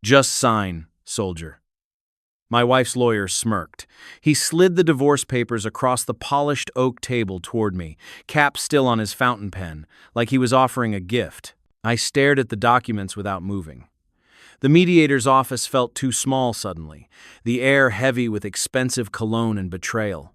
Just sign, soldier. My wife's lawyer smirked. He slid the divorce papers across the polished oak table toward me, cap still on his fountain pen, like he was offering a gift. I stared at the documents without moving. The mediator's office felt too small suddenly, the air heavy with expensive cologne and betrayal.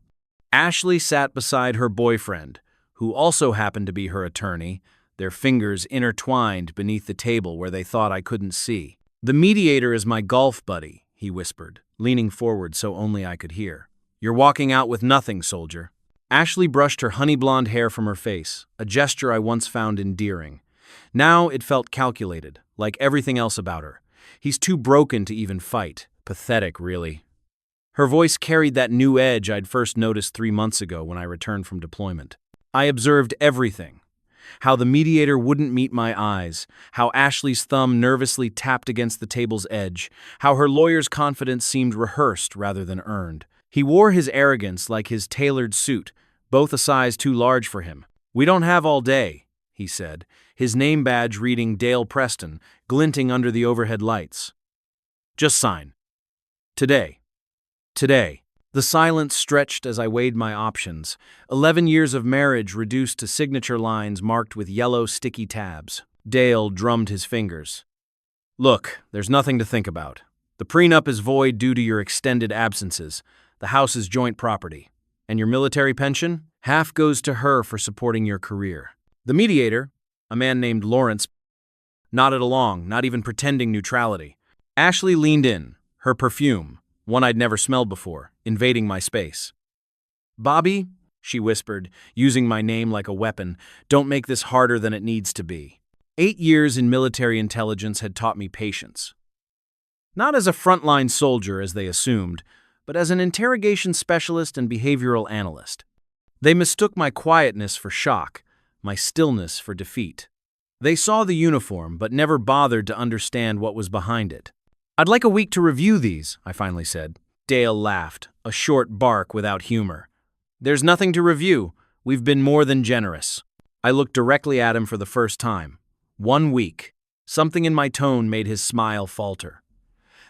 Ashley sat beside her boyfriend, who also happened to be her attorney, their fingers intertwined beneath the table where they thought I couldn't see. "The mediator is my golf buddy," he whispered, leaning forward so only I could hear. "You're walking out with nothing, soldier." Ashley brushed her honey-blonde hair from her face, a gesture I once found endearing. Now it felt calculated, like everything else about her. "He's too broken to even fight. Pathetic, really." Her voice carried that new edge I'd first noticed 3 months ago when I returned from deployment. I observed everything. How the mediator wouldn't meet my eyes, how Ashley's thumb nervously tapped against the table's edge, how her lawyer's confidence seemed rehearsed rather than earned. He wore his arrogance like his tailored suit, both a size too large for him. "We don't have all day," he said, his name badge reading Dale Preston, glinting under the overhead lights. "Just sign. Today. Today." The silence stretched as I weighed my options. 11 years of marriage reduced to signature lines marked with yellow sticky tabs. Dale drummed his fingers. "Look, there's nothing to think about. The prenup is void due to your extended absences. The house is joint property. And your military pension? Half goes to her for supporting your career." The mediator, a man named Lawrence, nodded along, not even pretending neutrality. Ashley leaned in, her perfume, one I'd never smelled before, invading my space. "Bobby," she whispered, using my name like a weapon, "don't make this harder than it needs to be." 8 years in military intelligence had taught me patience. Not as a frontline soldier, as they assumed, but as an interrogation specialist and behavioral analyst. They mistook my quietness for shock, my stillness for defeat. They saw the uniform, but never bothered to understand what was behind it. "I'd like a week to review these," I finally said. Dale laughed, a short bark without humor. "There's nothing to review. We've been more than generous." I looked directly at him for the first time. 1 week. Something in my tone made his smile falter.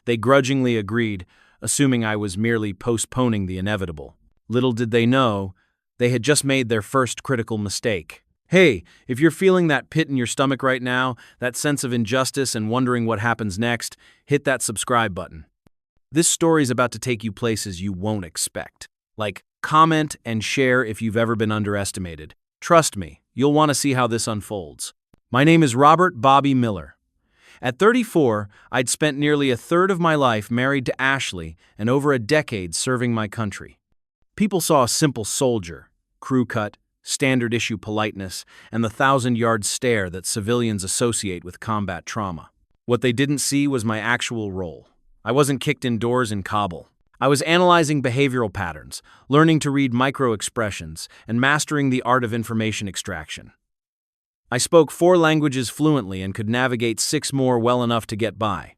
They grudgingly agreed, assuming I was merely postponing the inevitable. Little did they know, they had just made their first critical mistake. Hey, if you're feeling that pit in your stomach right now, that sense of injustice and wondering what happens next, hit that subscribe button. This story's about to take you places you won't expect. Like, comment and share if you've ever been underestimated. Trust me, you'll want to see how this unfolds. My name is Robert Bobby Miller. At 34, I'd spent nearly a third of my life married to Ashley and over a decade serving my country. People saw a simple soldier, crew cut, standard-issue politeness, and the 1,000-yard stare that civilians associate with combat trauma. What they didn't see was my actual role. I wasn't kicked indoors in Kabul. I was analyzing behavioral patterns, learning to read micro-expressions, and mastering the art of information extraction. I spoke 4 languages fluently and could navigate 6 more well enough to get by.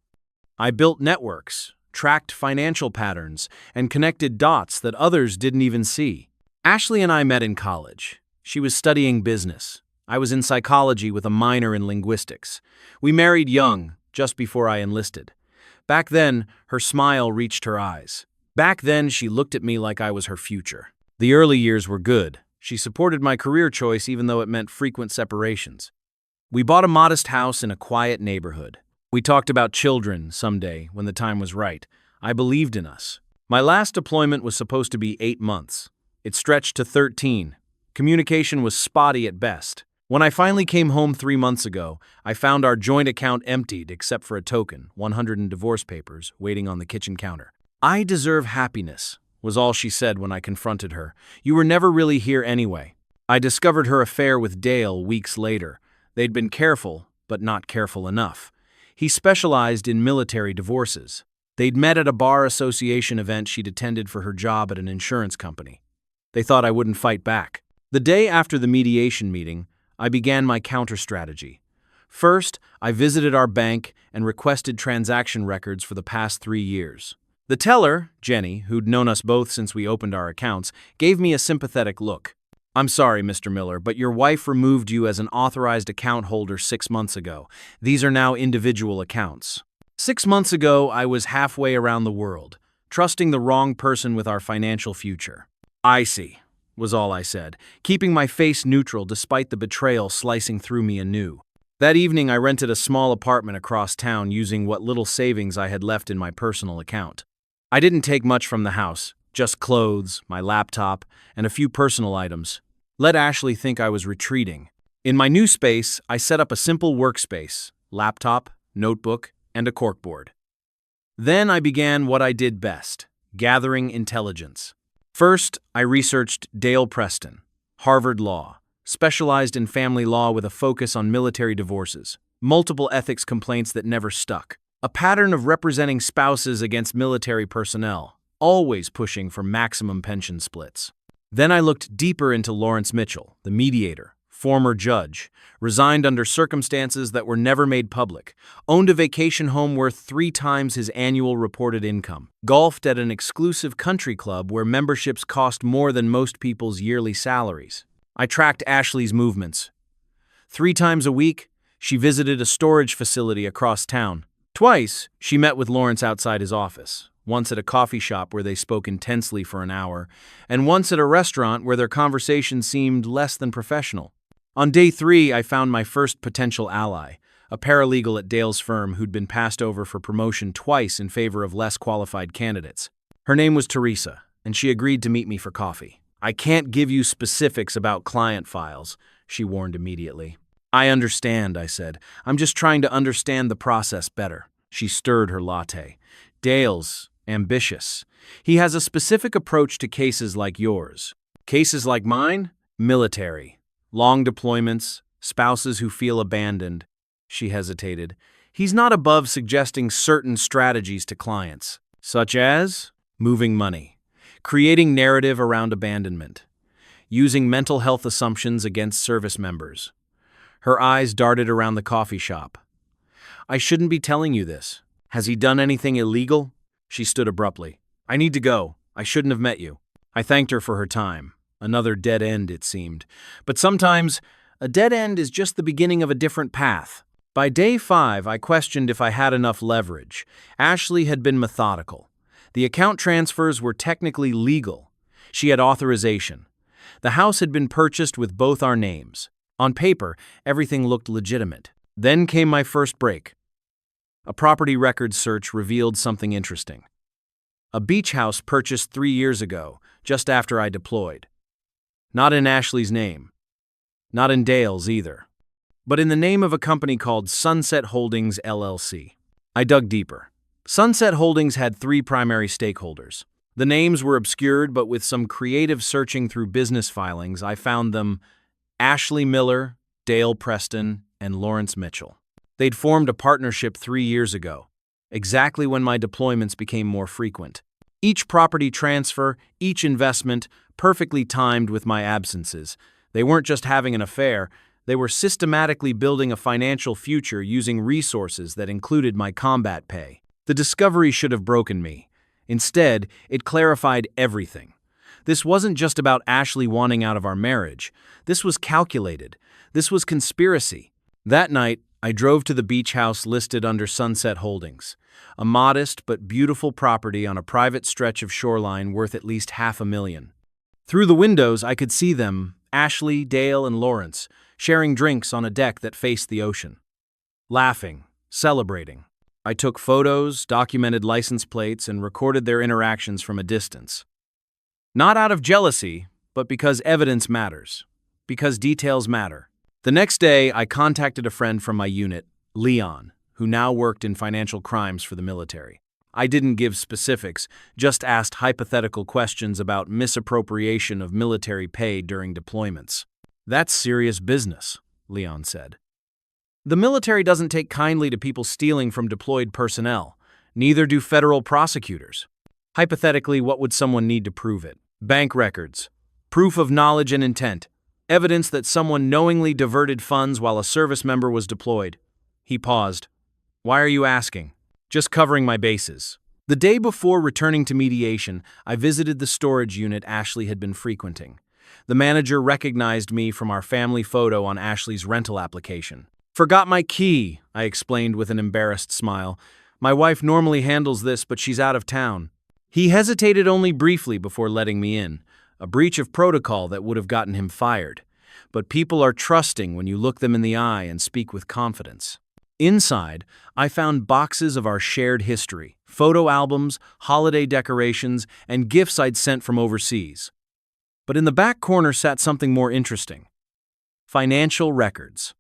I built networks, tracked financial patterns, and connected dots that others didn't even see. Ashley and I met in college. She was studying business. I was in psychology with a minor in linguistics. We married young, just before I enlisted. Back then, her smile reached her eyes. Back then, she looked at me like I was her future. The early years were good. She supported my career choice even though it meant frequent separations. We bought a modest house in a quiet neighborhood. We talked about children someday when the time was right. I believed in us. My last deployment was supposed to be 8 months. It stretched to 13. Communication was spotty at best. When I finally came home 3 months ago, I found our joint account emptied except for a token, 100 in divorce papers, waiting on the kitchen counter. "I deserve happiness," was all she said when I confronted her. "You were never really here anyway." I discovered her affair with Dale weeks later. They'd been careful, but not careful enough. He specialized in military divorces. They'd met at a bar association event she'd attended for her job at an insurance company. They thought I wouldn't fight back. The day after the mediation meeting, I began my counter-strategy. First, I visited our bank and requested transaction records for the past 3 years. The teller, Jenny, who'd known us both since we opened our accounts, gave me a sympathetic look. "I'm sorry, Mr. Miller, but your wife removed you as an authorized account holder 6 months ago. These are now individual accounts." 6 months ago, I was halfway around the world, trusting the wrong person with our financial future. I see, was all I said, keeping my face neutral despite the betrayal slicing through me anew. That evening, I rented a small apartment across town using what little savings I had left in my personal account. I didn't take much from the house, just clothes, my laptop, and a few personal items. Let Ashley think I was retreating. In my new space, I set up a simple workspace, laptop, notebook, and a corkboard. Then I began what I did best, gathering intelligence. First, I researched Dale Preston, Harvard Law, specialized in family law with a focus on military divorces, multiple ethics complaints that never stuck, a pattern of representing spouses against military personnel, always pushing for maximum pension splits. Then I looked deeper into Lawrence Mitchell, the mediator, former judge, resigned under circumstances that were never made public, owned a vacation home worth 3 times his annual reported income, golfed at an exclusive country club where memberships cost more than most people's yearly salaries. I tracked Ashley's movements. 3 times a week, she visited a storage facility across town. Twice, she met with Lawrence outside his office, once at a coffee shop where they spoke intensely for an hour, and once at a restaurant where their conversation seemed less than professional. On day 3, I found my first potential ally, a paralegal at Dale's firm who'd been passed over for promotion twice in favor of less qualified candidates. Her name was Teresa, and she agreed to meet me for coffee. "I can't give you specifics about client files," she warned immediately. "I understand," I said. "I'm just trying to understand the process better." She stirred her latte. "Dale's ambitious. He has a specific approach to cases like yours." "Cases like mine?" "Military. Long deployments, spouses who feel abandoned." She hesitated. "He's not above suggesting certain strategies to clients, such as moving money, creating narrative around abandonment, using mental health assumptions against service members." Her eyes darted around the coffee shop. "I shouldn't be telling you this. Has he done anything illegal?" She stood abruptly. "I need to go. I shouldn't have met you." I thanked her for her time. Another dead end, it seemed. But sometimes, a dead end is just the beginning of a different path. By day 5, I questioned if I had enough leverage. Ashley had been methodical. The account transfers were technically legal. She had authorization. The house had been purchased with both our names. On paper, everything looked legitimate. Then came my first break. A property records search revealed something interesting. A beach house purchased 3 years ago, just after I deployed. Not in Ashley's name. Not in Dale's either. But in the name of a company called Sunset Holdings, LLC. I dug deeper. Sunset Holdings had 3 primary stakeholders. The names were obscured, but with some creative searching through business filings, I found them: Ashley Miller, Dale Preston, and Lawrence Mitchell. They'd formed a partnership 3 years ago, exactly when my deployments became more frequent. Each property transfer, each investment, perfectly timed with my absences. They weren't just having an affair, they were systematically building a financial future using resources that included my combat pay. The discovery should have broken me. Instead, it clarified everything. This wasn't just about Ashley wanting out of our marriage. This was calculated. This was conspiracy. That night, I drove to the beach house listed under Sunset Holdings, a modest but beautiful property on a private stretch of shoreline worth at least $500,000. Through the windows, I could see them, Ashley, Dale, and Lawrence, sharing drinks on a deck that faced the ocean. Laughing, celebrating. I took photos, documented license plates, and recorded their interactions from a distance. Not out of jealousy, but because evidence matters. Because details matter. The next day, I contacted a friend from my unit, Leon, who now worked in financial crimes for the military. I didn't give specifics, just asked hypothetical questions about misappropriation of military pay during deployments. "That's serious business," Leon said. "The military doesn't take kindly to people stealing from deployed personnel. Neither do federal prosecutors. Hypothetically, what would someone need to prove it? Bank records, proof of knowledge and intent, evidence that someone knowingly diverted funds while a service member was deployed." He paused. "Why are you asking?" "Just covering my bases." The day before returning to mediation, I visited the storage unit Ashley had been frequenting. The manager recognized me from our family photo on Ashley's rental application. "Forgot my key," I explained with an embarrassed smile. My wife normally handles this, but she's out of town. He hesitated only briefly before letting me in, a breach of protocol that would have gotten him fired. But people are trusting when you look them in the eye and speak with confidence. Inside, I found boxes of our shared history, photo albums, holiday decorations, and gifts I'd sent from overseas. But in the back corner sat something more interesting. Financial records.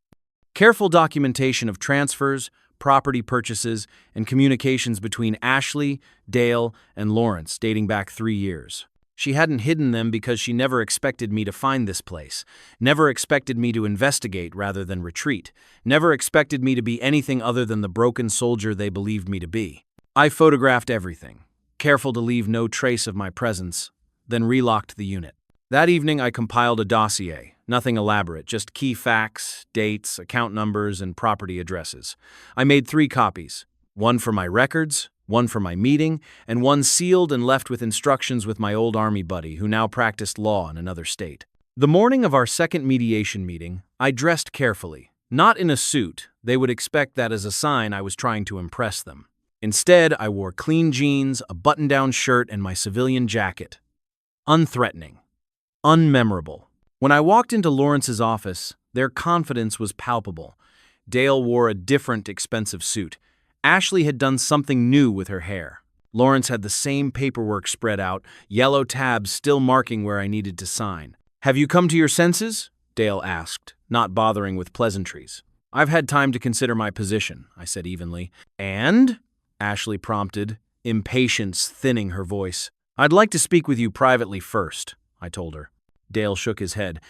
Careful documentation of transfers, property purchases, and communications between Ashley, Dale, and Lawrence dating back 3 years. She hadn't hidden them because she never expected me to find this place, never expected me to investigate rather than retreat, never expected me to be anything other than the broken soldier they believed me to be. I photographed everything, careful to leave no trace of my presence, then relocked the unit. That evening I compiled a dossier, nothing elaborate, just key facts, dates, account numbers, and property addresses. I made 3 copies, one for my records, one for my meeting, and one sealed and left with instructions with my old army buddy who now practiced law in another state. The morning of our second mediation meeting, I dressed carefully. Not in a suit, they would expect that as a sign I was trying to impress them. Instead, I wore clean jeans, a button-down shirt, and my civilian jacket. Unthreatening. Unmemorable. When I walked into Lawrence's office, their confidence was palpable. Dale wore a different, expensive suit. Ashley had done something new with her hair. Lawrence had the same paperwork spread out, yellow tabs still marking where I needed to sign. "Have you come to your senses?" Dale asked, not bothering with pleasantries. "I've had time to consider my position," I said evenly. "And?" Ashley prompted, impatience thinning her voice. "I'd like to speak with you privately first," I told her. Dale shook his head.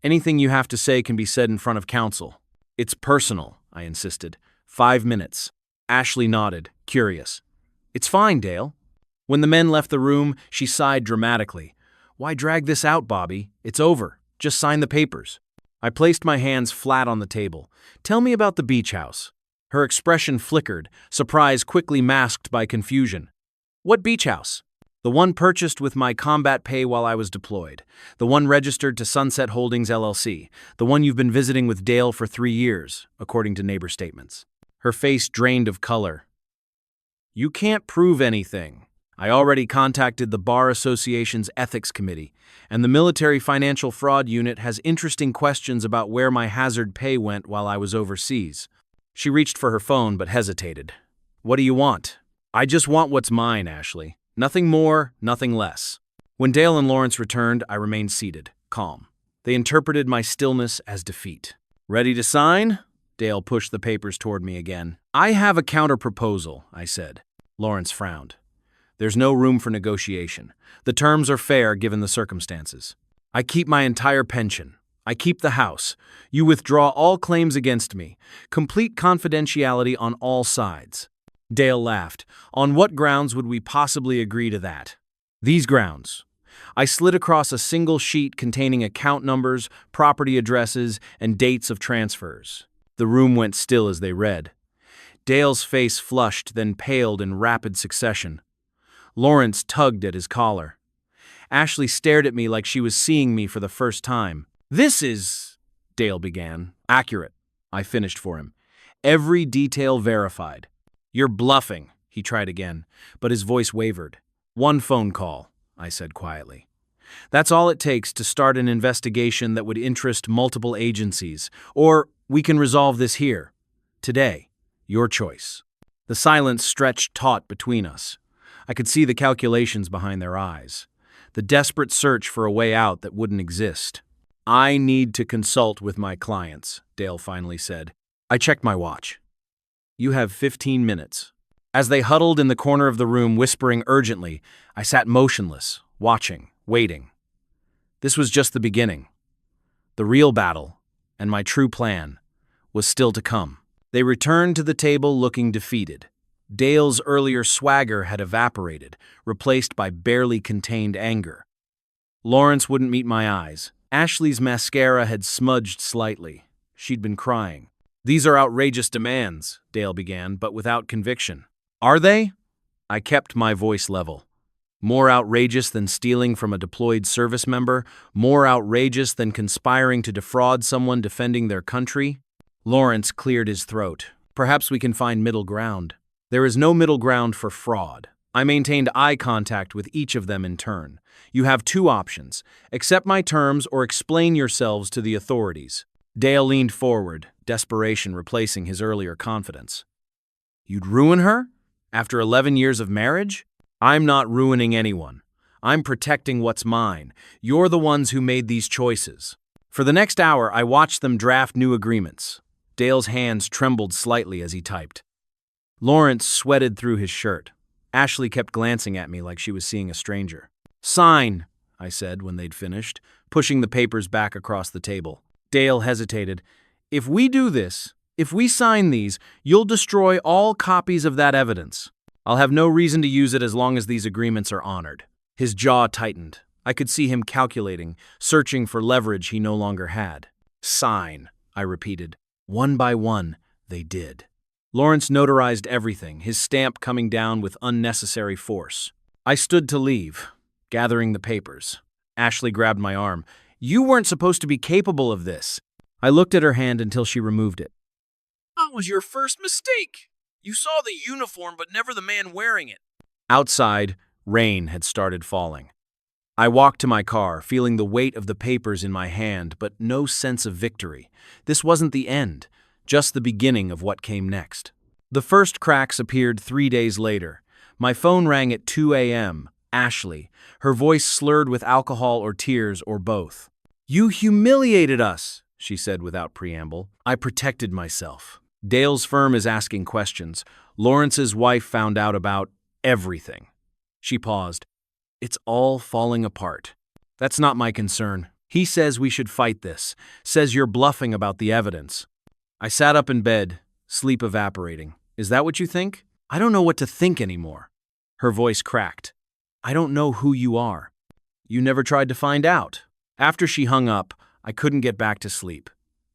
"Anything you have to say can be said in front of counsel." "It's personal," I insisted. 5 minutes. Ashley nodded, curious. "It's fine, Dale." When the men left the room, she sighed dramatically. "Why drag this out, Bobby? It's over. Just sign the papers." I placed my hands flat on the table. "Tell me about the beach house." Her expression flickered, surprise quickly masked by confusion. "What beach house?" "The one purchased with my combat pay while I was deployed. The one registered to Sunset Holdings LLC. The one you've been visiting with Dale for 3 years, according to neighbor statements." Her face drained of color. "You can't prove anything. I already contacted the Bar Association's Ethics Committee, and the Military Financial Fraud Unit has interesting questions about where my hazard pay went while I was overseas." She reached for her phone but hesitated. "What do you want?" "I just want what's mine, Ashley. Nothing more, nothing less." When Dale and Lawrence returned, I remained seated, calm. They interpreted my stillness as defeat. "Ready to sign?" Dale pushed the papers toward me again. "I have a counter-proposal," I said. Lawrence frowned. "There's no room for negotiation. The terms are fair given the circumstances. I keep my entire pension. I keep the house. You withdraw all claims against me. Complete confidentiality on all sides." Dale laughed. "On what grounds would we possibly agree to that?" "These grounds." I slid across a single sheet containing account numbers, property addresses, and dates of transfers. The room went still as they read. Dale's face flushed, then paled in rapid succession. Lawrence tugged at his collar. Ashley stared at me like she was seeing me for the first time. "This is," Dale began. "Accurate," I finished for him. "Every detail verified." "You're bluffing," he tried again, but his voice wavered. "One phone call," I said quietly. "That's all it takes to start an investigation that would interest multiple agencies. Or we can resolve this here. Today. Your choice." The silence stretched taut between us. I could see the calculations behind their eyes. The desperate search for a way out that wouldn't exist. "I need to consult with my clients," Dale finally said. I checked my watch. "You have 15 minutes. As they huddled in the corner of the room whispering urgently, I sat motionless, watching, waiting. This was just the beginning. The real battle, and my true plan, was still to come. They returned to the table looking defeated. Dale's earlier swagger had evaporated, replaced by barely contained anger. Lawrence wouldn't meet my eyes. Ashley's mascara had smudged slightly. She'd been crying. "These are outrageous demands," Dale began, but without conviction. "Are they?" I kept my voice level. "More outrageous than stealing from a deployed service member? More outrageous than conspiring to defraud someone defending their country?" Lawrence cleared his throat. "Perhaps we can find middle ground." There is no middle ground for fraud. I maintained eye contact with each of them in turn. You have two options: accept my terms or explain yourselves to the authorities. Dale leaned forward, desperation replacing his earlier confidence. You'd ruin her? After 11 years of marriage? I'm not ruining anyone. I'm protecting what's mine. You're the ones who made these choices. For the next hour, I watched them draft new agreements. Dale's hands trembled slightly as he typed. Lawrence sweated through his shirt. Ashley kept glancing at me like she was seeing a stranger. Sign, I said when they'd finished, pushing the papers back across the table. Dale hesitated. If we do this, if we sign these, you'll destroy all copies of that evidence. I'll have no reason to use it as long as these agreements are honored. His jaw tightened. I could see him calculating, searching for leverage he no longer had. Sign, I repeated. One by one, they did. Lawrence notarized everything, his stamp coming down with unnecessary force. I stood to leave, gathering the papers. Ashley grabbed my arm. You weren't supposed to be capable of this. I looked at her hand until she removed it. That was your first mistake. You saw the uniform, but never the man wearing it. Outside, rain had started falling. I walked to my car, feeling the weight of the papers in my hand, but no sense of victory. This wasn't the end, just the beginning of what came next. The first cracks appeared 3 days later. My phone rang at 2 a.m. Ashley, her voice slurred with alcohol or tears or both. You humiliated us, she said without preamble. I protected myself. Dale's firm is asking questions. Lawrence's wife found out about everything. She paused. It's all falling apart. That's not my concern. He says we should fight this, says you're bluffing about the evidence. I sat up in bed, sleep evaporating. Is that what you think? I don't know what to think anymore. Her voice cracked. I don't know who you are. You never tried to find out. After she hung up, I couldn't get back to sleep.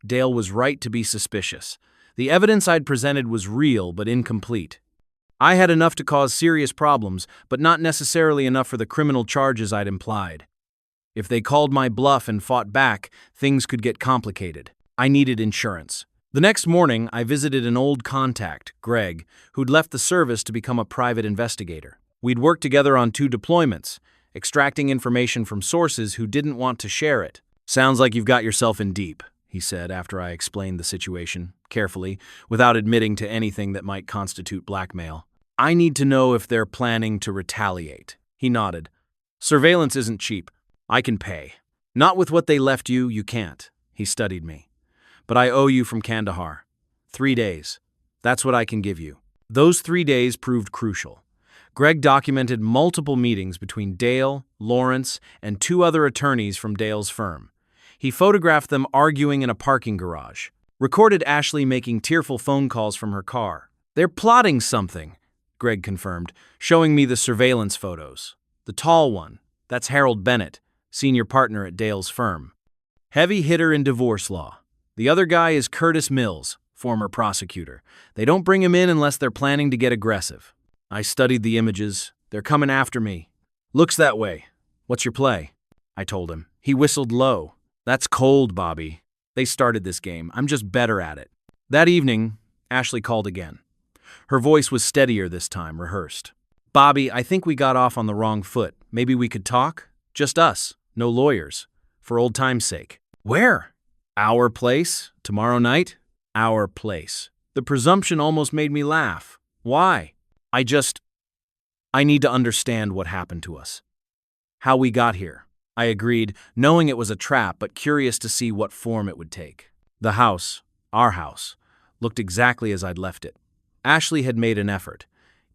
Dale was right to be suspicious. The evidence I'd presented was real but incomplete. I had enough to cause serious problems, but not necessarily enough for the criminal charges I'd implied. If they called my bluff and fought back, things could get complicated. I needed insurance. The next morning, I visited an old contact, Greg, who'd left the service to become a private investigator. We'd worked together on 2 deployments, extracting information from sources who didn't want to share it. Sounds like you've got yourself in deep, he said after I explained the situation, carefully, without admitting to anything that might constitute blackmail. I need to know if they're planning to retaliate. He nodded. Surveillance isn't cheap. I can pay. Not with what they left you, you can't. He studied me. But I owe you from Kandahar. 3 days. That's what I can give you. Those 3 days proved crucial. Greg documented multiple meetings between Dale, Lawrence, and 2 other attorneys from Dale's firm. He photographed them arguing in a parking garage, recorded Ashley making tearful phone calls from her car. They're plotting something, Greg confirmed, showing me the surveillance photos. The tall one, that's Harold Bennett, senior partner at Dale's firm. Heavy hitter in divorce law. The other guy is Curtis Mills, former prosecutor. They don't bring him in unless they're planning to get aggressive. I studied the images. They're coming after me. Looks that way. What's your play? I told him. He whistled low. That's cold, Bobby. They started this game. I'm just better at it. That evening, Ashley called again. Her voice was steadier this time, rehearsed. Bobby, I think we got off on the wrong foot. Maybe we could talk? Just us, no lawyers. For old time's sake. Where? Our place? Tomorrow night? Our place. The presumption almost made me laugh. Why? I need to understand what happened to us. How we got here. I agreed, knowing it was a trap, but curious to see what form it would take. The house, our house, looked exactly as I'd left it. Ashley had made an effort.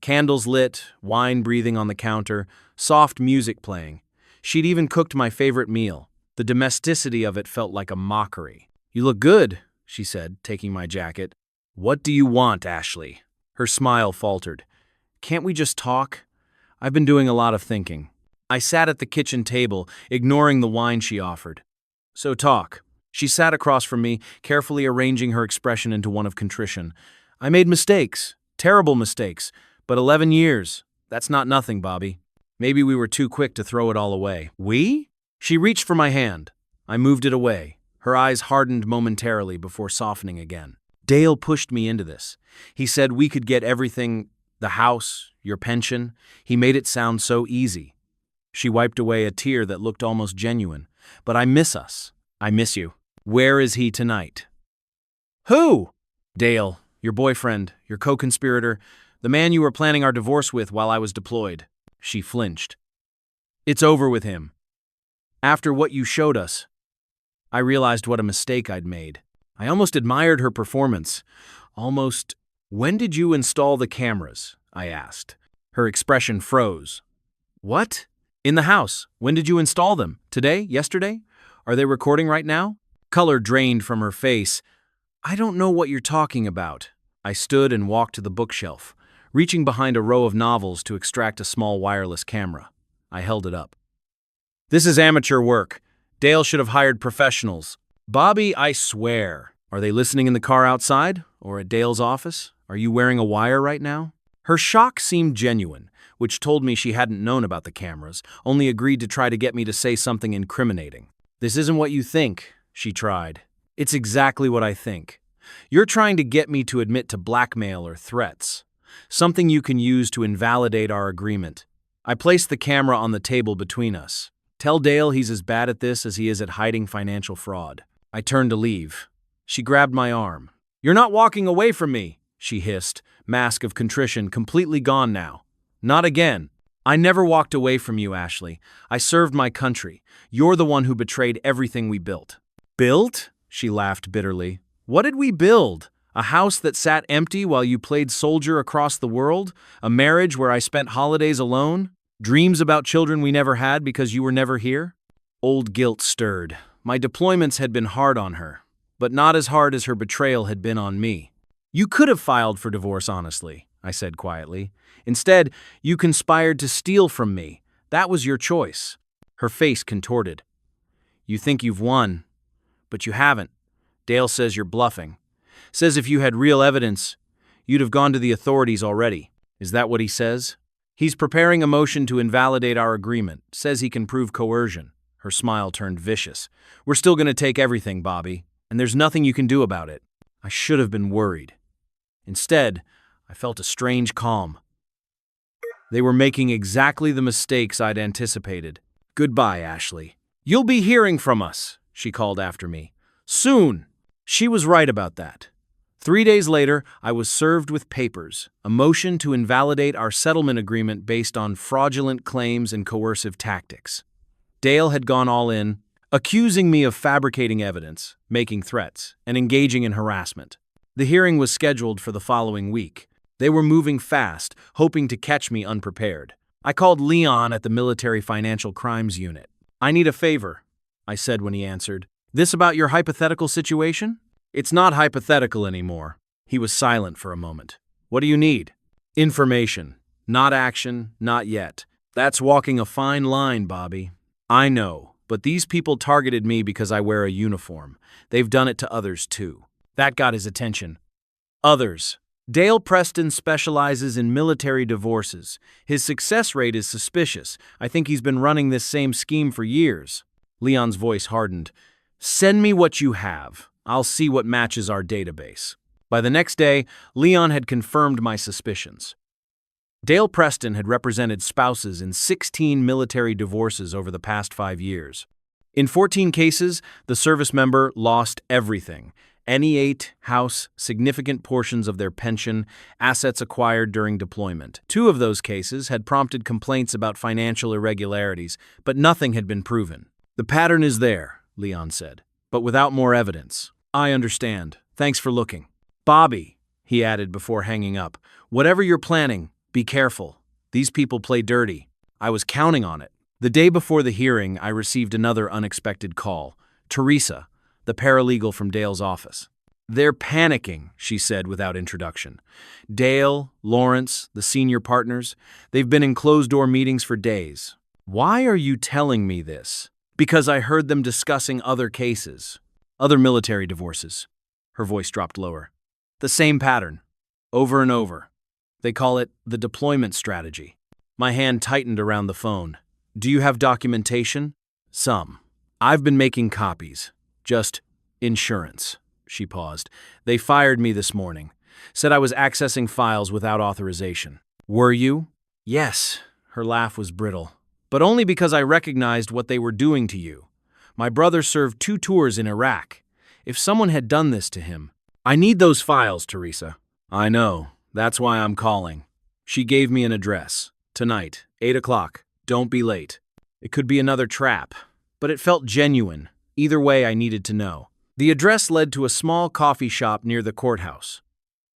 Candles lit, wine breathing on the counter, soft music playing. She'd even cooked my favorite meal. The domesticity of it felt like a mockery. You look good, she said, taking my jacket. What do you want, Ashley? Her smile faltered. Can't we just talk? I've been doing a lot of thinking. I sat at the kitchen table, ignoring the wine she offered. So talk. She sat across from me, carefully arranging her expression into one of contrition. I made mistakes, terrible mistakes, but 11 years, that's not nothing, Bobby. Maybe we were too quick to throw it all away. We? She reached for my hand. I moved it away. Her eyes hardened momentarily before softening again. Dale pushed me into this. He said we could get everything The house, your pension, he made it sound so easy. She wiped away a tear that looked almost genuine. But I miss us. I miss you. Where is he tonight? Who? Dale, your boyfriend, your co-conspirator, the man you were planning our divorce with while I was deployed. She flinched. It's over with him. After what you showed us. I realized what a mistake I'd made. I almost admired her performance. Almost. When did you install the cameras? I asked. Her expression froze. What? In the house. When did you install them? Today? Yesterday? Are they recording right now? Color drained from her face. I don't know what you're talking about. I stood and walked to the bookshelf, reaching behind a row of novels to extract a small wireless camera. I held it up. This is amateur work. Dale should have hired professionals. Bobby, I swear. Are they listening in the car outside? Or at Dale's office? Are you wearing a wire right now? Her shock seemed genuine, which told me she hadn't known about the cameras, only agreed to try to get me to say something incriminating. This isn't what you think, she tried. It's exactly what I think. You're trying to get me to admit to blackmail or threats, something you can use to invalidate our agreement. I placed the camera on the table between us. Tell Dale he's as bad at this as he is at hiding financial fraud. I turned to leave. She grabbed my arm. You're not walking away from me, she hissed, mask of contrition completely gone now. Not again. I never walked away from you, Ashley. I served my country. You're the one who betrayed everything we built. Built? She laughed bitterly. What did we build? A house that sat empty while you played soldier across the world? A marriage where I spent holidays alone? Dreams about children we never had because you were never here? Old guilt stirred. My deployments had been hard on her, but not as hard as her betrayal had been on me. You could have filed for divorce honestly, I said quietly. Instead, you conspired to steal from me. That was your choice. Her face contorted. You think you've won, but you haven't. Dale says you're bluffing. Says if you had real evidence, you'd have gone to the authorities already. Is that what he says? He's preparing a motion to invalidate our agreement. Says he can prove coercion. Her smile turned vicious. We're still going to take everything, Bobby, and there's nothing you can do about it. I should have been worried. Instead, I felt a strange calm. They were making exactly the mistakes I'd anticipated. Goodbye, Ashley. You'll be hearing from us, she called after me. Soon. She was right about that. 3 days later, I was served with papers, a motion to invalidate our settlement agreement based on fraudulent claims and coercive tactics. Dale had gone all in, accusing me of fabricating evidence, making threats, and engaging in harassment. The hearing was scheduled for the following week. They were moving fast, hoping to catch me unprepared. I called Leon at the Military Financial Crimes Unit. I need a favor, I said when he answered. This about your hypothetical situation? It's not hypothetical anymore. He was silent for a moment. What do you need? Information. Not action, not yet. That's walking a fine line, Bobby. I know, but these people targeted me because I wear a uniform. They've done it to others too. That got his attention. Others. Dale Preston specializes in military divorces. His success rate is suspicious. I think he's been running this same scheme for years. Leon's voice hardened. Send me what you have. I'll see what matches our database. By the next day, Leon had confirmed my suspicions. Dale Preston had represented spouses in 16 military divorces over the past 5 years. In 14 cases, the service member lost everything. NE8, house, significant portions of their pension, assets acquired during deployment. 2 of those cases had prompted complaints about financial irregularities, but nothing had been proven. The pattern is there, Leon said, but without more evidence. I understand. Thanks for looking. Bobby, he added before hanging up, whatever you're planning, be careful. These people play dirty. I was counting on it. The day before the hearing, I received another unexpected call. Teresa, the paralegal from Dale's office. They're panicking, she said without introduction. Dale, Lawrence, the senior partners, they've been in closed-door meetings for days. Why are you telling me this? Because I heard them discussing other cases. Other military divorces. Her voice dropped lower. The same pattern. Over and over. They call it the deployment strategy. My hand tightened around the phone. Do you have documentation? Some. I've been making copies. Just insurance. She paused. They fired me this morning. Said I was accessing files without authorization. Were you? Yes. Her laugh was brittle. But only because I recognized what they were doing to you. My brother served 2 tours in Iraq. If someone had done this to him... I need those files, Teresa. I know. That's why I'm calling. She gave me an address. Tonight, 8 o'clock. Don't be late. It could be another trap, but it felt genuine. Either way, I needed to know. The address led to a small coffee shop near the courthouse.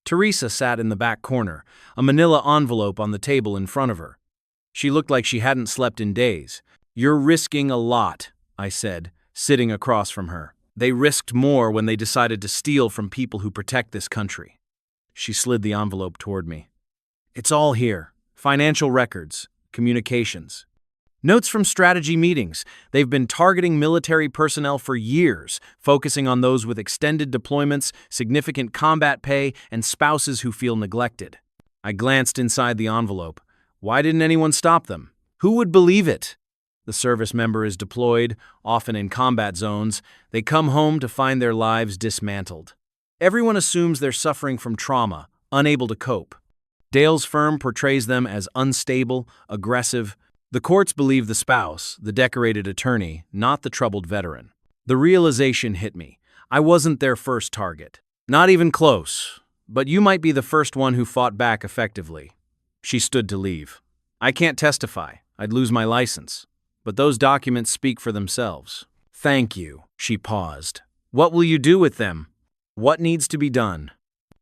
Teresa sat in the back corner, a manila envelope on the table in front of her. She looked like she hadn't slept in days. You're risking a lot, I said, sitting across from her. They risked more when they decided to steal from people who protect this country. She slid the envelope toward me. It's all here. Financial records, communications. Notes from strategy meetings. They've been targeting military personnel for years, focusing on those with extended deployments, significant combat pay, and spouses who feel neglected. I glanced inside the envelope. Why didn't anyone stop them? Who would believe it? The service member is deployed, often in combat zones. They come home to find their lives dismantled. Everyone assumes they're suffering from trauma, unable to cope. Dale's firm portrays them as unstable, aggressive. The courts believe the spouse, the decorated attorney, not the troubled veteran. The realization hit me. I wasn't their first target. Not even close. But you might be the first one who fought back effectively. She stood to leave. I can't testify. I'd lose my license. But those documents speak for themselves. Thank you, she paused. What will you do with them? What needs to be done?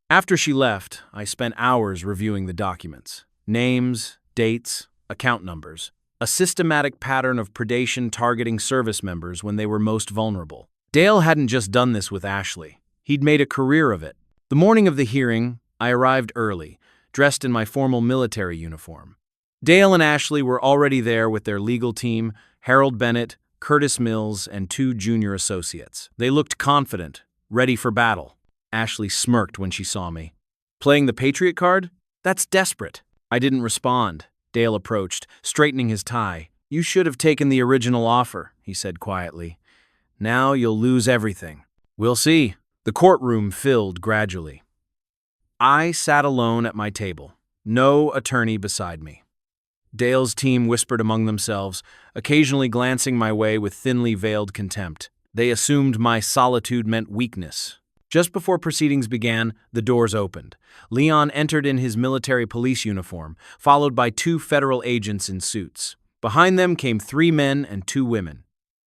After she left, I spent hours reviewing the documents. Names, dates, account numbers. A systematic pattern of predation targeting service members when they were most vulnerable. Dale hadn't just done this with Ashley. He'd made a career of it. The morning of the hearing, I arrived early, dressed in my formal military uniform. Dale and Ashley were already there with their legal team, Harold Bennett, Curtis Mills, and 2 junior associates. They looked confident, ready for battle. Ashley smirked when she saw me. Playing the Patriot card? That's desperate. I didn't respond. Dale approached, straightening his tie. You should have taken the original offer, he said quietly. Now you'll lose everything. We'll see. The courtroom filled gradually. I sat alone at my table, no attorney beside me. Dale's team whispered among themselves, occasionally glancing my way with thinly veiled contempt. They assumed my solitude meant weakness. Just before proceedings began, the doors opened. Leon entered in his military police uniform, followed by 2 federal agents in suits. Behind them came 3 men and 2 women,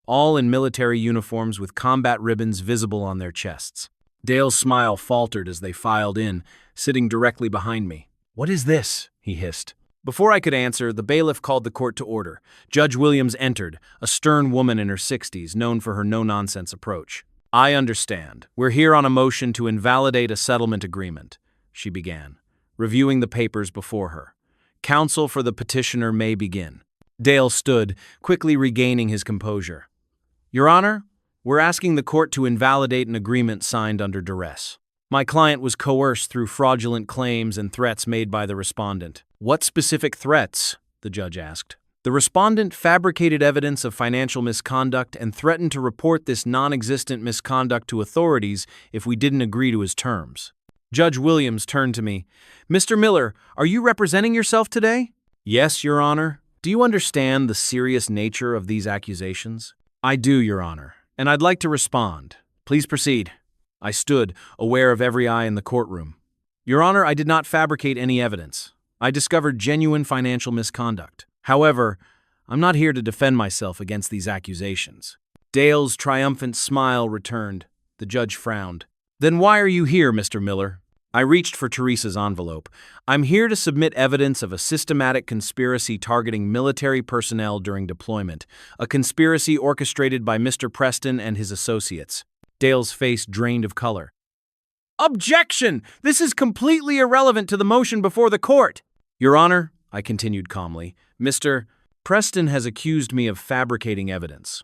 all in military uniforms with combat ribbons visible on their chests. Dale's smile faltered as they filed in, sitting directly behind me. What is this? He hissed. Before I could answer, the bailiff called the court to order. Judge Williams entered, a stern woman in her 60s, known for her no-nonsense approach. I understand. We're here on a motion to invalidate a settlement agreement, she began, reviewing the papers before her. Counsel for the petitioner may begin. Dale stood, quickly regaining his composure. Your Honor, we're asking the court to invalidate an agreement signed under duress. My client was coerced through fraudulent claims and threats made by the respondent. What specific threats? The judge asked. The respondent fabricated evidence of financial misconduct and threatened to report this non-existent misconduct to authorities if we didn't agree to his terms. Judge Williams turned to me. Mr. Miller, are you representing yourself today? Yes, Your Honor. Do you understand the serious nature of these accusations? I do, Your Honor, and I'd like to respond. Please proceed. I stood, aware of every eye in the courtroom. Your Honor, I did not fabricate any evidence. I discovered genuine financial misconduct. However, I'm not here to defend myself against these accusations. Dale's triumphant smile returned. The judge frowned. Then why are you here, Mr. Miller? I reached for Teresa's envelope. I'm here to submit evidence of a systematic conspiracy targeting military personnel during deployment, a conspiracy orchestrated by Mr. Preston and his associates. Dale's face drained of color. Objection! This is completely irrelevant to the motion before the court. Your Honor, I continued calmly, Mr. Preston has accused me of fabricating evidence.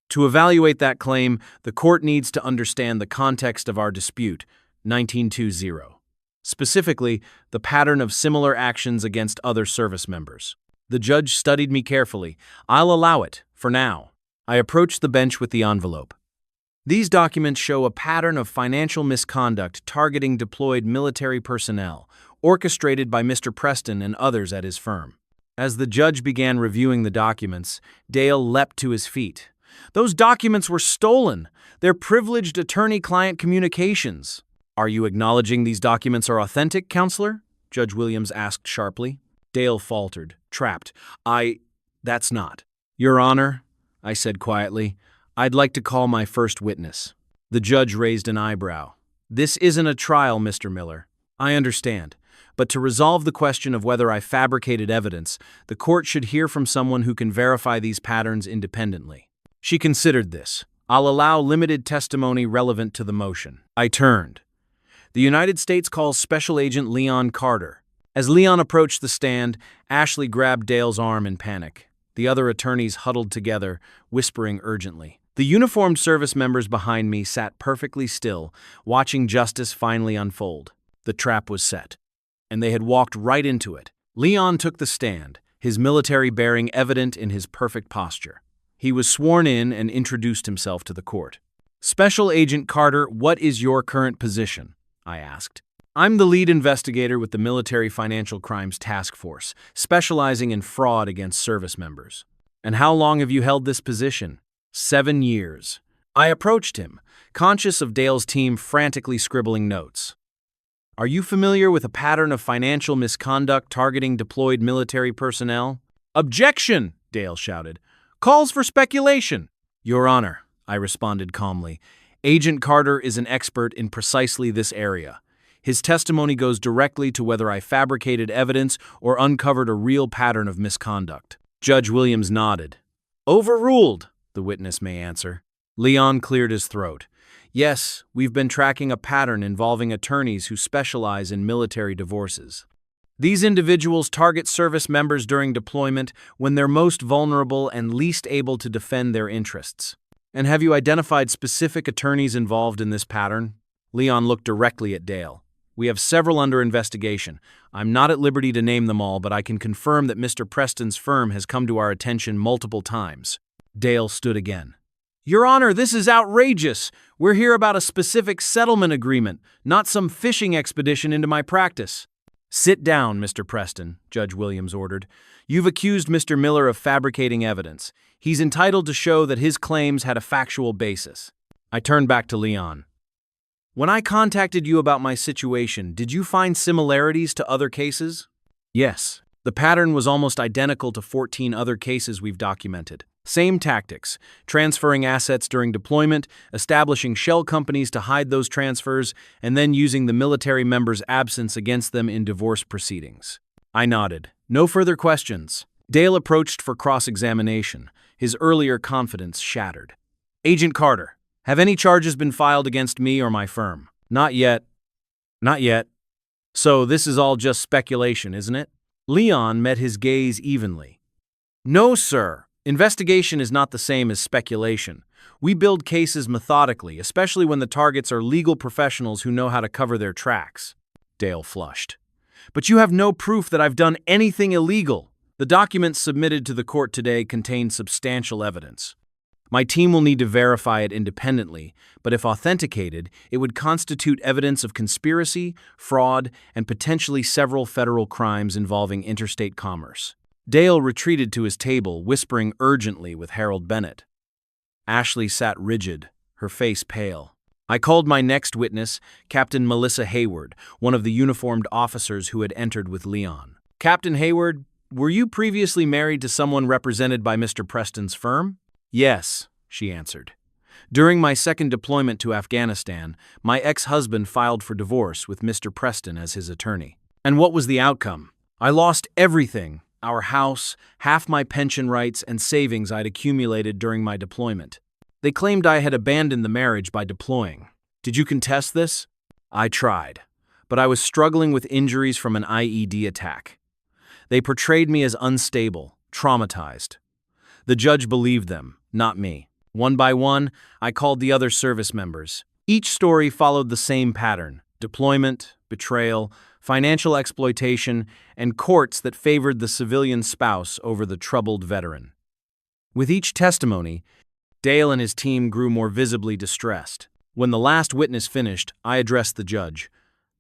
To evaluate that claim, the court needs to understand the context of our dispute, 1920. Specifically, the pattern of similar actions against other service members. The judge studied me carefully. I'll allow it, for now. I approached the bench with the envelope. These documents show a pattern of financial misconduct targeting deployed military personnel, orchestrated by Mr. Preston and others at his firm. As the judge began reviewing the documents, Dale leapt to his feet. Those documents were stolen. They're privileged attorney-client communications. Are you acknowledging these documents are authentic, Counselor? Judge Williams asked sharply. Dale faltered, trapped. That's not. Your Honor, I said quietly, I'd like to call my first witness. The judge raised an eyebrow. This isn't a trial, Mr. Miller. I understand. But to resolve the question of whether I fabricated evidence, the court should hear from someone who can verify these patterns independently. She considered this. I'll allow limited testimony relevant to the motion. I turned. The United States calls Special Agent Leon Carter. As Leon approached the stand, Ashley grabbed Dale's arm in panic. The other attorneys huddled together, whispering urgently. The uniformed service members behind me sat perfectly still, watching justice finally unfold. The trap was set, and they had walked right into it. Leon took the stand, his military bearing evident in his perfect posture. He was sworn in and introduced himself to the court. Special Agent Carter, what is your current position? I asked. I'm the lead investigator with the Military Financial Crimes Task Force, specializing in fraud against service members. And how long have you held this position? 7 years. I approached him, conscious of Dale's team frantically scribbling notes. Are you familiar with a pattern of financial misconduct targeting deployed military personnel? Objection! Dale shouted. Calls for speculation. Your Honor, I responded calmly. Agent Carter is an expert in precisely this area. His testimony goes directly to whether I fabricated evidence or uncovered a real pattern of misconduct. Judge Williams nodded. Overruled, the witness may answer. Leon cleared his throat. Yes, we've been tracking a pattern involving attorneys who specialize in military divorces. These individuals target service members during deployment when they're most vulnerable and least able to defend their interests. And have you identified specific attorneys involved in this pattern? Leon looked directly at Dale. We have several under investigation. I'm not at liberty to name them all, but I can confirm that Mr. Preston's firm has come to our attention multiple times. Dale stood again. Your Honor, this is outrageous. We're here about a specific settlement agreement, not some fishing expedition into my practice. Sit down, Mr. Preston, Judge Williams ordered. You've accused Mr. Miller of fabricating evidence. He's entitled to show that his claims had a factual basis. I turned back to Leon. When I contacted you about my situation, did you find similarities to other cases? Yes. The pattern was almost identical to 14 other cases we've documented. Same tactics, transferring assets during deployment, establishing shell companies to hide those transfers, and then using the military member's absence against them in divorce proceedings. I nodded. No further questions. Dale approached for cross-examination, his earlier confidence shattered. Agent Carter, have any charges been filed against me or my firm? Not yet. Not yet. So this is all just speculation, isn't it? Leon met his gaze evenly. No, sir. Investigation is not the same as speculation. We build cases methodically, especially when the targets are legal professionals who know how to cover their tracks. Dale flushed. But you have no proof that I've done anything illegal. The documents submitted to the court today contain substantial evidence. My team will need to verify it independently, but if authenticated, it would constitute evidence of conspiracy, fraud, and potentially several federal crimes involving interstate commerce. Dale retreated to his table, whispering urgently with Harold Bennett. Ashley sat rigid, her face pale. I called my next witness, Captain Melissa Hayward, one of the uniformed officers who had entered with Leon. Captain Hayward, were you previously married to someone represented by Mr. Preston's firm? Yes, she answered. During my second deployment to Afghanistan, my ex-husband filed for divorce with Mr. Preston as his attorney. And what was the outcome? I lost everything, our house, half my pension rights, and savings I'd accumulated during my deployment. They claimed I had abandoned the marriage by deploying. Did you contest this? I tried, but I was struggling with injuries from an IED attack. They portrayed me as unstable, traumatized. The judge believed them, not me. One by one, I called the other service members. Each story followed the same pattern: deployment, betrayal, financial exploitation, and courts that favored the civilian spouse over the troubled veteran. With each testimony, Dale and his team grew more visibly distressed. When the last witness finished, I addressed the judge.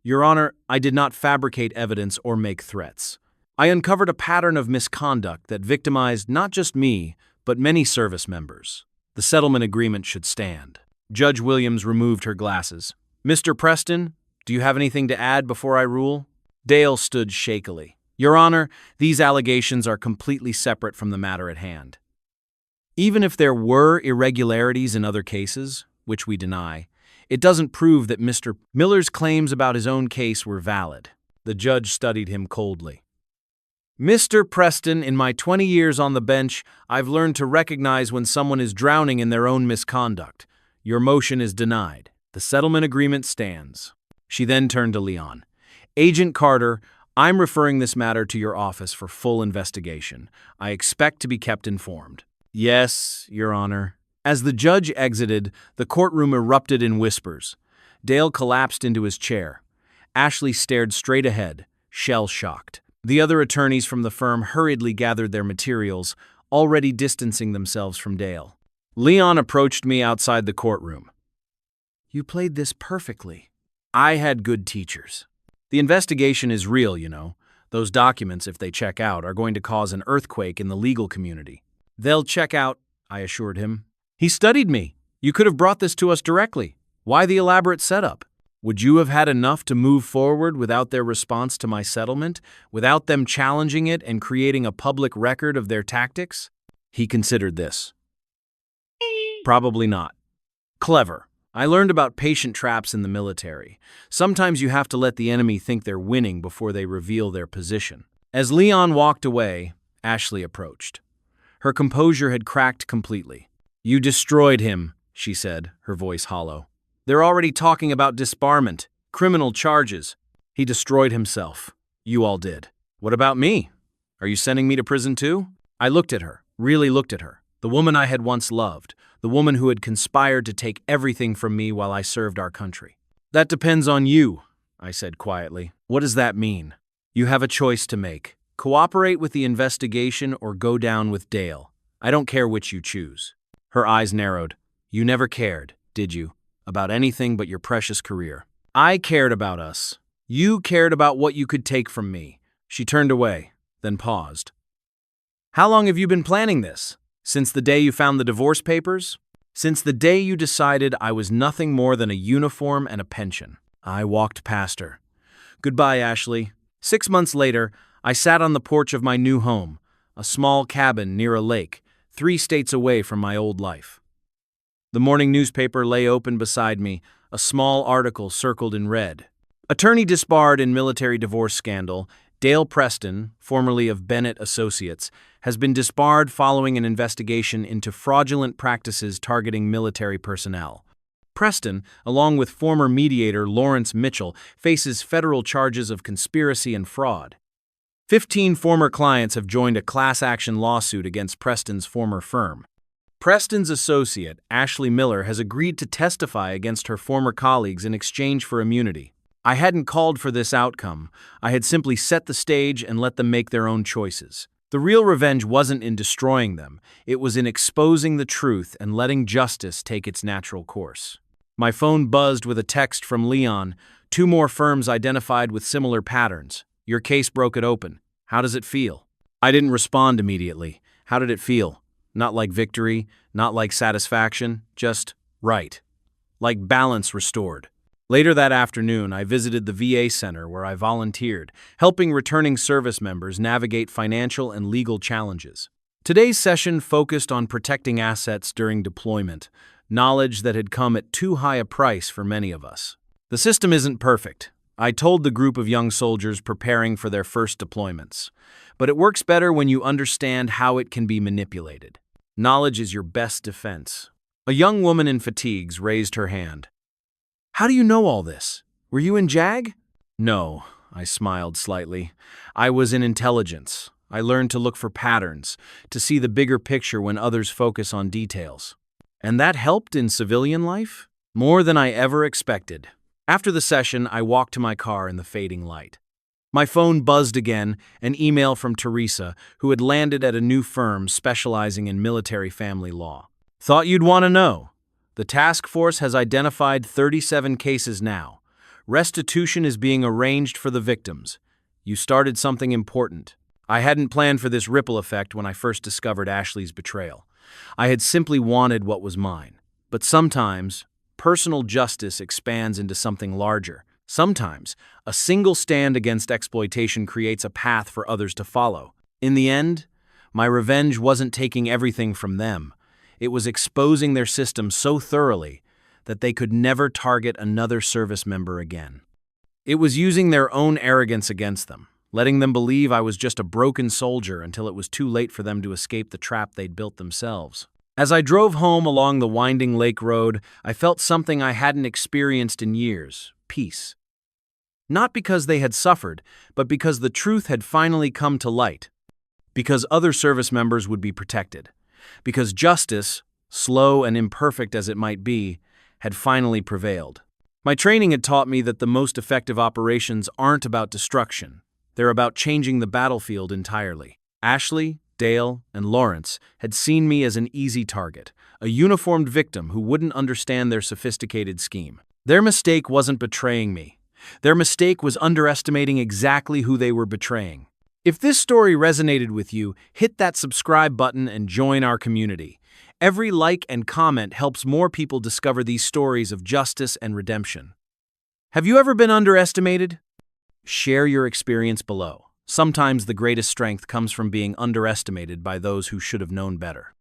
Your Honor, I did not fabricate evidence or make threats. I uncovered a pattern of misconduct that victimized not just me, but many service members. The settlement agreement should stand. Judge Williams removed her glasses. Mr. Preston, do you have anything to add before I rule? Dale stood shakily. Your Honor, these allegations are completely separate from the matter at hand. Even if there were irregularities in other cases, which we deny, it doesn't prove that Mr. Miller's claims about his own case were valid. The judge studied him coldly. Mr. Preston, in my 20 years on the bench, I've learned to recognize when someone is drowning in their own misconduct. Your motion is denied. The settlement agreement stands. She then turned to Leon. Agent Carter, I'm referring this matter to your office for full investigation. I expect to be kept informed. Yes, Your Honor. As the judge exited, the courtroom erupted in whispers. Dale collapsed into his chair. Ashley stared straight ahead, shell-shocked. The other attorneys from the firm hurriedly gathered their materials, already distancing themselves from Dale. Leon approached me outside the courtroom. You played this perfectly. I had good teachers. The investigation is real, you know. Those documents, if they check out, are going to cause an earthquake in the legal community. They'll check out, I assured him. He studied me. You could have brought this to us directly. Why the elaborate setup? Would you have had enough to move forward without their response to my settlement, without them challenging it and creating a public record of their tactics? He considered this. Probably not. Clever. I learned about patient traps in the military. Sometimes you have to let the enemy think they're winning before they reveal their position. As Leon walked away, Ashley approached. Her composure had cracked completely. You destroyed him, she said, her voice hollow. They're already talking about disbarment, criminal charges. He destroyed himself. You all did. What about me? Are you sending me to prison too? I looked at her, really looked at her. The woman I had once loved, the woman who had conspired to take everything from me while I served our country. That depends on you, I said quietly. What does that mean? You have a choice to make. Cooperate with the investigation or go down with Dale. I don't care which you choose. Her eyes narrowed. You never cared, did you? About anything but your precious career. I cared about us. You cared about what you could take from me. She turned away, then paused. How long have you been planning this? Since the day you found the divorce papers? Since the day you decided I was nothing more than a uniform and a pension. I walked past her. Goodbye, Ashley. 6 months later, I sat on the porch of my new home, a small cabin near a lake, 3 states away from my old life. The morning newspaper lay open beside me, a small article circled in red. Attorney disbarred in military divorce scandal, Dale Preston, formerly of Bennett Associates, has been disbarred following an investigation into fraudulent practices targeting military personnel. Preston, along with former mediator Lawrence Mitchell, faces federal charges of conspiracy and fraud. 15 former clients have joined a class-action lawsuit against Preston's former firm. Preston's associate, Ashley Miller, has agreed to testify against her former colleagues in exchange for immunity. I hadn't called for this outcome. I had simply set the stage and let them make their own choices. The real revenge wasn't in destroying them. It was in exposing the truth and letting justice take its natural course. My phone buzzed with a text from Leon. 2 more firms identified with similar patterns. Your case broke it open. How does it feel? I didn't respond immediately. How did it feel? Not like victory, not like satisfaction, just right. Like balance restored. Later that afternoon, I visited the VA center where I volunteered, helping returning service members navigate financial and legal challenges. Today's session focused on protecting assets during deployment, knowledge that had come at too high a price for many of us. The system isn't perfect, I told the group of young soldiers preparing for their first deployments, but it works better when you understand how it can be manipulated. Knowledge is your best defense. A young woman in fatigues raised her hand. How do you know all this? Were you in JAG? No, I smiled slightly. I was in intelligence. I learned to look for patterns, to see the bigger picture when others focus on details. And that helped in civilian life? More than I ever expected. After the session, I walked to my car in the fading light. My phone buzzed again, an email from Teresa, who had landed at a new firm specializing in military family law. Thought you'd want to know. The task force has identified 37 cases now. Restitution is being arranged for the victims. You started something important. I hadn't planned for this ripple effect when I first discovered Ashley's betrayal. I had simply wanted what was mine. But sometimes, personal justice expands into something larger. Sometimes, a single stand against exploitation creates a path for others to follow. In the end, my revenge wasn't taking everything from them. It was exposing their system so thoroughly that they could never target another service member again. It was using their own arrogance against them, letting them believe I was just a broken soldier until it was too late for them to escape the trap they'd built themselves. As I drove home along the winding lake road, I felt something I hadn't experienced in years: peace. Not because they had suffered, but because the truth had finally come to light. Because other service members would be protected. Because justice, slow and imperfect as it might be, had finally prevailed. My training had taught me that the most effective operations aren't about destruction. They're about changing the battlefield entirely. Ashley, Dale, and Lawrence had seen me as an easy target, a uniformed victim who wouldn't understand their sophisticated scheme. Their mistake wasn't betraying me. Their mistake was underestimating exactly who they were betraying. If this story resonated with you, hit that subscribe button and join our community. Every like and comment helps more people discover these stories of justice and redemption. Have you ever been underestimated? Share your experience below. Sometimes the greatest strength comes from being underestimated by those who should have known better.